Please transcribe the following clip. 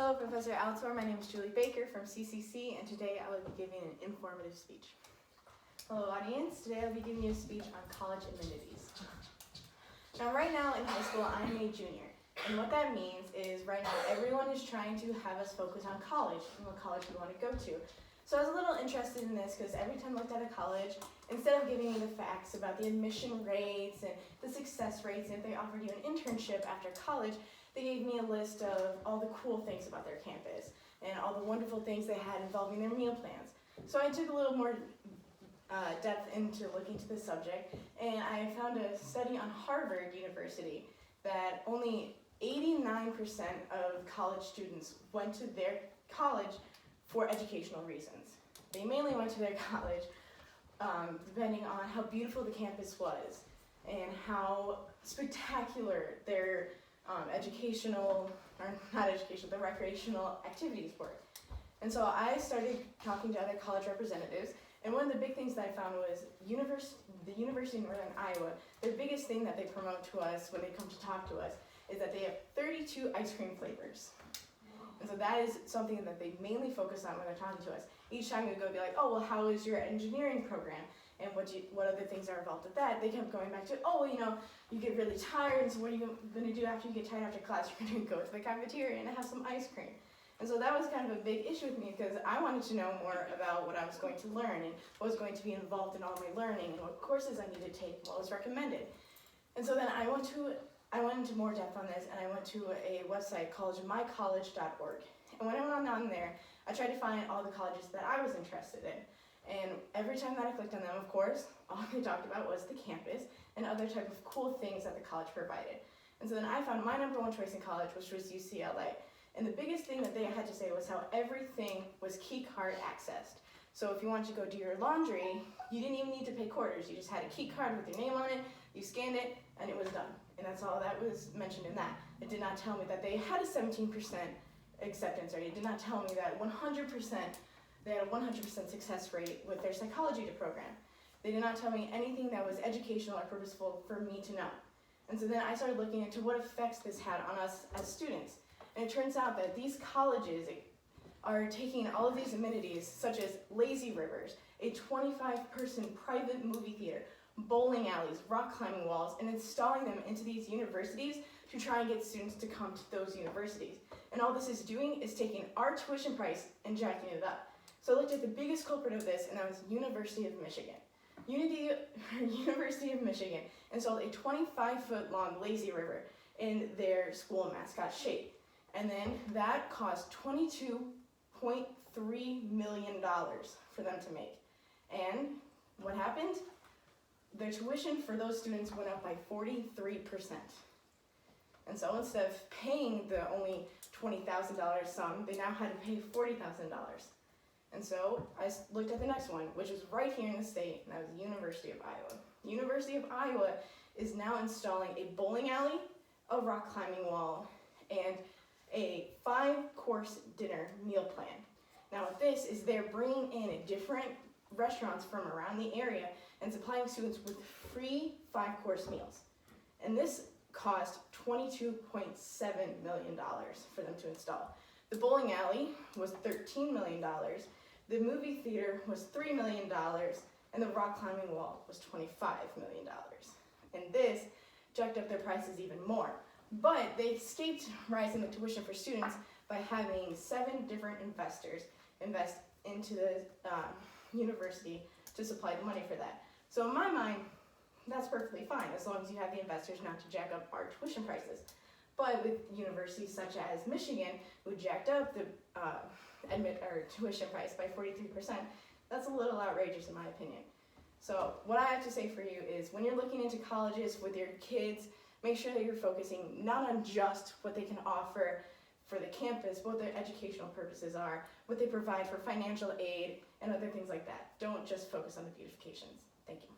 Hello, Professor Altor. My name is Julie Baker from CCC, and today I will be giving an informative speech. Hello, audience. Today I'll be giving you a speech on college amenities. Now, right now in high school, I'm a junior, and what that means is right now everyone is trying to have us focus on college and what college we want to go to. So I was a little interested in this because every time I looked at a college, instead of giving me the facts about the admission rates and the success rates, and if they offered you an internship after college, they gave me a list of all the cool things about their campus and all the wonderful things they had involving their meal plans. So I took a little more depth into looking to the subject, and I found a study on Harvard University that only 89% of college students went to their college for educational reasons. They mainly went to their college depending on how beautiful the campus was and how spectacular their the recreational activities were. And so I started talking to other college representatives, and one of the big things that I found was the University of Northern Iowa, the biggest thing that they promote to us when they come to talk to us is that they have 32 ice cream flavors. And so that is something that they mainly focus on when they're talking to us. Each time we go be like, oh, well, how is your engineering program? And what other things are involved with that? They kept going back to, oh, you get really tired, and so what are you going to do after you get tired after class? You're going to go to the cafeteria and have some ice cream. And so that was kind of a big issue with me because I wanted to know more about what I was going to learn and what was going to be involved in all my learning and what courses I needed to take and what was recommended. And so then I went into more depth on this, and I went to a website called mycollege.org. And when I went on there, I tried to find all the colleges that I was interested in. And every time that I clicked on them, of course, all they talked about was the campus and other type of cool things that the college provided. And so then I found my number one choice in college, which was UCLA. And the biggest thing that they had to say was how everything was key card accessed. So if you wanted to go do your laundry, you didn't even need to pay quarters. You just had a key card with your name on it, you scanned it, and it was done. And that's all that was mentioned in that. It did not tell me that they had a 17% acceptance rate. It did not tell me that they had a 100% success rate with their psychology program. They did not tell me anything that was educational or purposeful for me to know. And so then I started looking into what effects this had on us as students. And it turns out that these colleges are taking all of these amenities, such as lazy rivers, a 25-person private movie theater, bowling alleys, rock climbing walls, and installing them into these universities to try and get students to come to those universities. And all this is doing is taking our tuition price and jacking it up. So I looked at the biggest culprit of this, and that was University of Michigan. University of Michigan installed a 25-foot long lazy river in their school mascot shape. And then that cost $22.3 million for them to make. And what happened? Their tuition for those students went up by 43%. And so instead of paying the only $20,000 sum, they now had to pay $40,000. And so I looked at the next one, which was right here in the state, and that was the University of Iowa. University of Iowa is now installing a bowling alley, a rock climbing wall, and a 5-course dinner meal plan. Now what this is, they're bringing in different restaurants from around the area and supplying students with free 5-course meals. And this cost $22.7 million for them to install. The bowling alley was $13 million. The movie theater was $3 million, and the rock climbing wall was $25 million. And this jacked up their prices even more. But they escaped rising the tuition for students by having 7 different investors invest into the university to supply the money for that. So in my mind, that's perfectly fine as long as you have the investors not to jack up our tuition prices. But with universities such as Michigan, who jacked up the tuition price by 43%, that's a little outrageous in my opinion. So what I have to say for you is when you're looking into colleges with your kids, make sure that you're focusing not on just what they can offer for the campus, but what their educational purposes are, what they provide for financial aid, and other things like that. Don't just focus on the beautifications. Thank you.